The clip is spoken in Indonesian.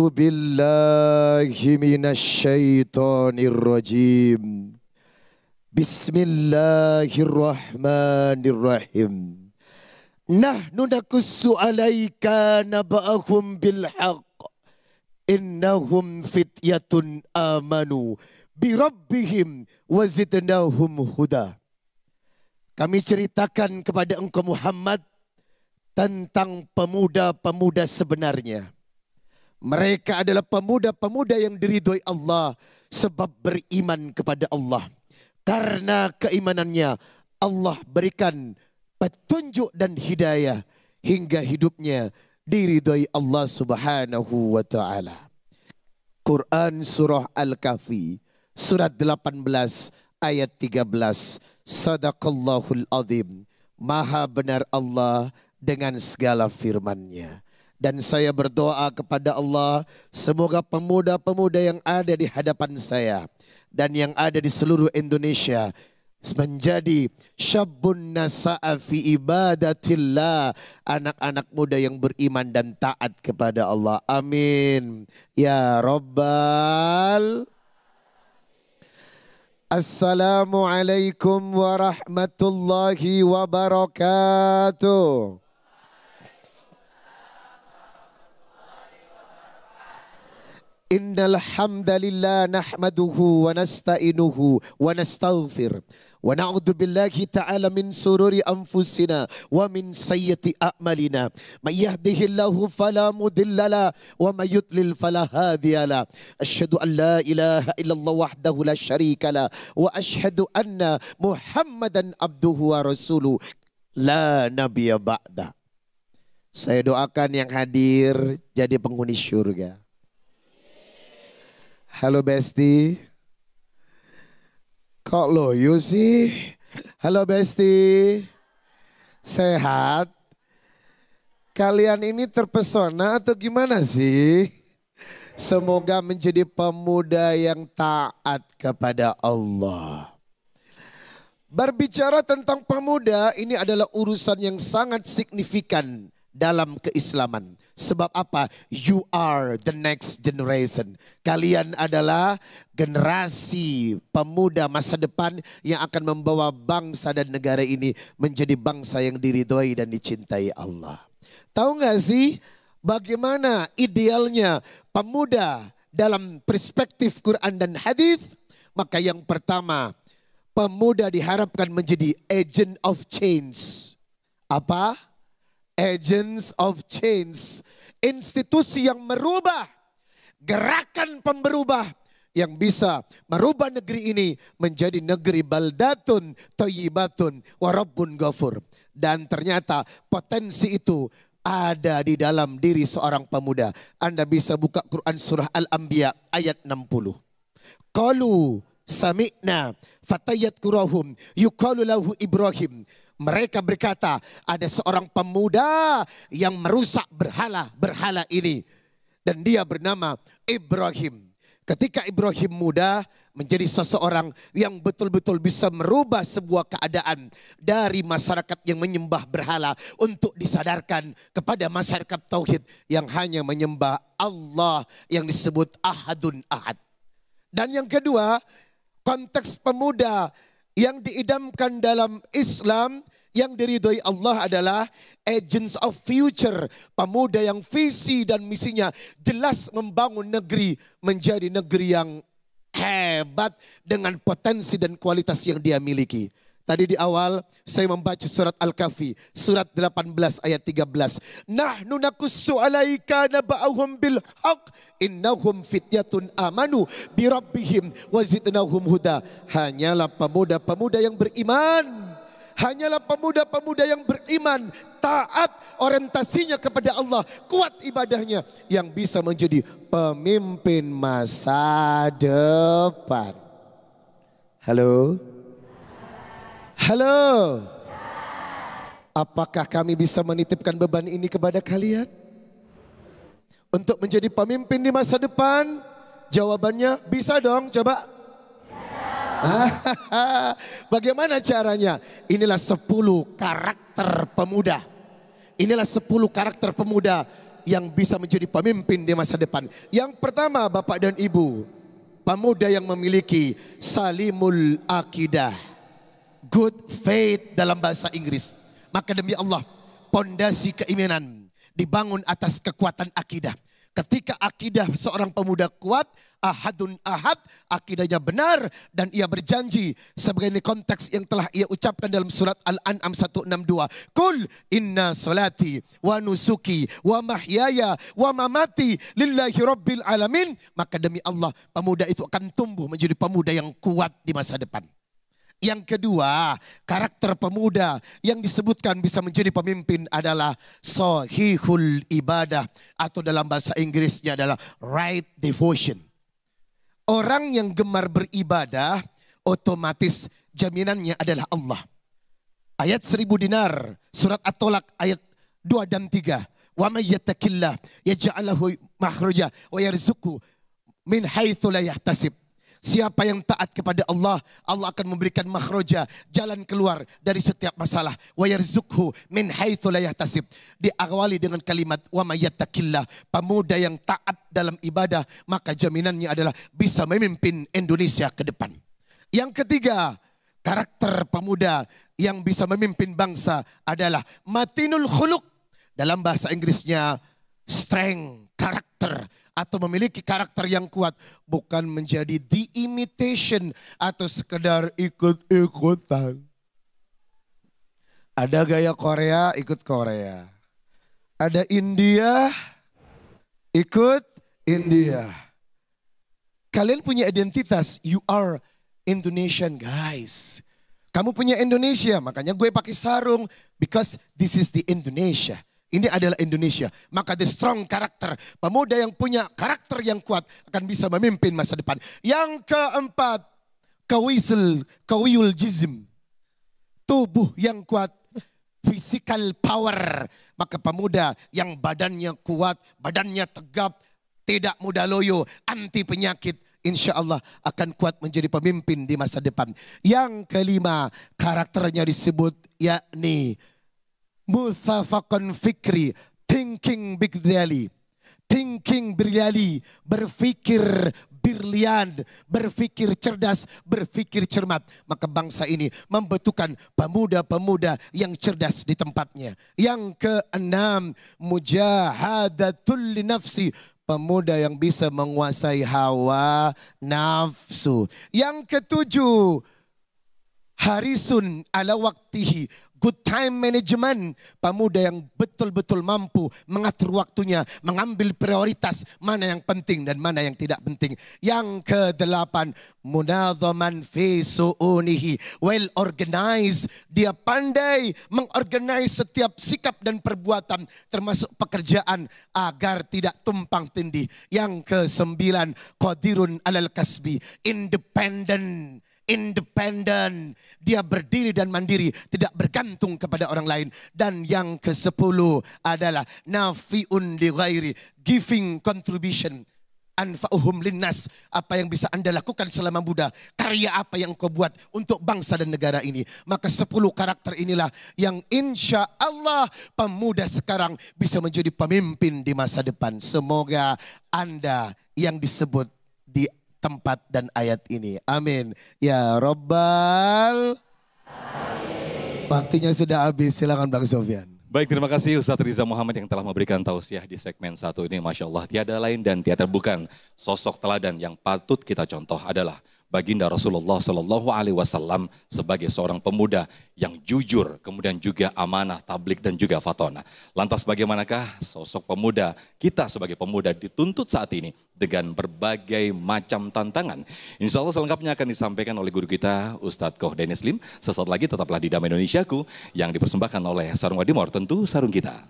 A'udzu billahi minasyaitonir rajim. Bismillahirrahmanirrahim. Nahnu naqussu 'alaika naba'ahum bil haqq. Innahum fityatun amanu bi rabbihim wa zidnahum huda. Kami ceritakan kepada engkau Muhammad tentang pemuda-pemuda sebenarnya. Mereka adalah pemuda-pemuda yang diridhoi Allah sebab beriman kepada Allah. Karena keimanannya Allah berikan petunjuk dan hidayah hingga hidupnya diridhoi Allah Subhanahu wa taala. Quran surah Al-Kahfi surat 18 ayat 13. Sadaqallahul azim. Maha benar Allah dengan segala firman-Nya. Dan saya berdoa kepada Allah, semoga pemuda-pemuda yang ada di hadapan saya dan yang ada di seluruh Indonesia menjadi syabun nasa'a fi ibadatillah, anak-anak muda yang beriman dan taat kepada Allah. Amin ya rabbal. Assalamualaikum warahmatullahi wabarakatuh. Innal hamdalillah nahmaduhu wa nasta'inuhu wa nastaghfir wa na'udzu billahi ta'ala min sururi anfusina wa min sayyiati a'malina. May yahdihillahu fala mudilla wa may yudlil fala hadiya. Asyhadu an la ilaha illallah wahdahu la syarika la wa asyhadu anna Muhammadan abduhu wa rasuluh la nabiyya ba'da. Saya doakan yang hadir jadi penghuni surga. Halo Besti. Kok loyo sih? Halo Besti. Sehat? Kalian ini terpesona atau gimana sih? Semoga menjadi pemuda yang taat kepada Allah. Berbicara tentang pemuda, ini adalah urusan yang sangat signifikan dalam keislaman. Sebab apa? You are the next generation. Kalian adalah generasi pemuda masa depan yang akan membawa bangsa dan negara ini menjadi bangsa yang diridhoi dan dicintai Allah. Tahu gak sih bagaimana idealnya pemuda dalam perspektif Quran dan hadis? Maka yang pertama, pemuda diharapkan menjadi agent of change. Apa? Agents of change, institusi yang merubah, gerakan pemberubah yang bisa merubah negeri ini menjadi negeri baldatun thayyibatun wa rabbun ghafur. Dan ternyata potensi itu ada di dalam diri seorang pemuda. Anda bisa buka Quran surah Al-Anbiya ayat 60. Qalu sami'na fatayat kurahum yuqalu lahu Ibrahim. Mereka berkata, ada seorang pemuda yang merusak berhala ini. Dan dia bernama Ibrahim. Ketika Ibrahim muda menjadi seseorang yang betul-betul bisa merubah sebuah keadaan dari masyarakat yang menyembah berhala untuk disadarkan kepada masyarakat tauhid yang hanya menyembah Allah yang disebut Ahadun Ahad. Dan yang kedua, konteks pemuda yang diidamkan dalam Islam yang diridhoi Allah adalah agents of future. Pemuda yang visi dan misinya jelas membangun negeri menjadi negeri yang hebat dengan potensi dan kualitas yang dia miliki. Tadi di awal saya membaca surat Al-Kahfi, surat 18 ayat 13. Nahnu naqussu 'alaika naba'ahum bil haqq innahum fityatun amanu bi rabbihim wa zidnahum huda. Hanyalah pemuda-pemuda yang beriman. Hanyalah pemuda-pemuda yang beriman, taat orientasinya kepada Allah, kuat ibadahnya yang bisa menjadi pemimpin masa depan. Halo? Halo? Apakah kami bisa menitipkan beban ini kepada kalian? Untuk menjadi pemimpin di masa depan? Jawabannya bisa dong, coba. Bagaimana caranya? Inilah 10 karakter pemuda. Inilah 10 karakter pemuda yang bisa menjadi pemimpin di masa depan. Yang pertama Bapak dan Ibu, pemuda yang memiliki salimul akidah, good faith dalam bahasa Inggris. Maka demi Allah, pondasi keimanan dibangun atas kekuatan akidah. Ketika akidah seorang pemuda kuat, ahadun ahad, akidahnya benar, dan ia berjanji sebagai konteks yang telah ia ucapkan dalam surat Al-An'am 162. Kul inna salati wa nusuki wa mahyaya wa mamati lillahi rabbil alamin. Maka demi Allah, pemuda itu akan tumbuh menjadi pemuda yang kuat di masa depan. Yang kedua, karakter pemuda yang disebutkan bisa menjadi pemimpin adalah sahihul ibadah, atau dalam bahasa Inggrisnya adalah right devotion. Orang yang gemar beribadah, otomatis jaminannya adalah Allah. Ayat 1000 dinar, surat At-Tolak ayat 2 dan 3. Wa may yattaqillah yaj'al lahu makhraja wa yarzuqhu min haitsu la yahtasib. Siapa yang taat kepada Allah, Allah akan memberikan makhraja, jalan keluar dari setiap masalah. Wa yarzuqhu min haitsu la yahtasib. Diawali dengan kalimat wa may yattaqillah. Pemuda yang taat dalam ibadah, maka jaminannya adalah bisa memimpin Indonesia ke depan. Yang ketiga, karakter pemuda yang bisa memimpin bangsa adalah matinul khuluq. Dalam bahasa Inggrisnya strength, karakter, atau memiliki karakter yang kuat, bukan menjadi the imitation atau sekedar ikut-ikutan. Ada gaya Korea, ikut Korea. Ada India, ikut India. Kalian punya identitas, you are Indonesian guys. Kamu punya Indonesia, makanya gue pakai sarung, because this is the Indonesia. Ini adalah Indonesia. Maka the strong karakter, pemuda yang punya karakter yang kuat akan bisa memimpin masa depan. Yang keempat, kawiyul jism. Tubuh yang kuat, physical power. Maka pemuda yang badannya kuat, badannya tegap, tidak mudah loyo, anti penyakit, insya Allah akan kuat menjadi pemimpin di masa depan. Yang kelima, karakternya disebut yakni muthafaqan fikri, thinking brilliantly. Thinking brilliantly, berpikir brilian, berpikir cerdas, berpikir cermat. Maka bangsa ini membutuhkan pemuda-pemuda yang cerdas di tempatnya. Yang keenam, mujahadatul nafsi, pemuda yang bisa menguasai hawa nafsu. Yang ketujuh, harisun ala waktihi, good time management, pemuda yang betul-betul mampu mengatur waktunya, mengambil prioritas mana yang penting dan mana yang tidak penting. Yang kedelapan, munadhaman fi su'unihi, well organized, dia pandai mengorganize setiap sikap dan perbuatan termasuk pekerjaan agar tidak tumpang tindih. Yang kesembilan, qadirun alal kasbi, independent. Dia berdiri dan mandiri, tidak bergantung kepada orang lain. Dan yang ke-10 adalah nafi'un li ghairi, giving contribution, anfa'uhum linnas. Apa yang bisa Anda lakukan selama muda, karya apa yang kau buat untuk bangsa dan negara ini. Maka 10 karakter inilah yang insya Allah pemuda sekarang bisa menjadi pemimpin di masa depan. Semoga Anda yang disebut di tempat dan ayat ini. Amin. Ya Rabbal. Waktunya sudah habis. Silakan Bang Sofyan. Baik, terima kasih Ustadz Riza Muhammad yang telah memberikan tausiah di segmen 1 ini. Masya Allah, tiada lain dan tiada bukan sosok teladan yang patut kita contoh adalah baginda Rasulullah Shallallahu Alaihi Wasallam sebagai seorang pemuda yang jujur, kemudian juga amanah, tablik dan juga fatona. Lantas bagaimanakah sosok pemuda kita sebagai pemuda dituntut saat ini dengan berbagai macam tantangan? Insya Allah selengkapnya akan disampaikan oleh guru kita Ustadz Koh Dennis Lim. Sesaat lagi tetaplah di Damai Indonesiaku yang dipersembahkan oleh Sarung Wadimor, tentu sarung kita.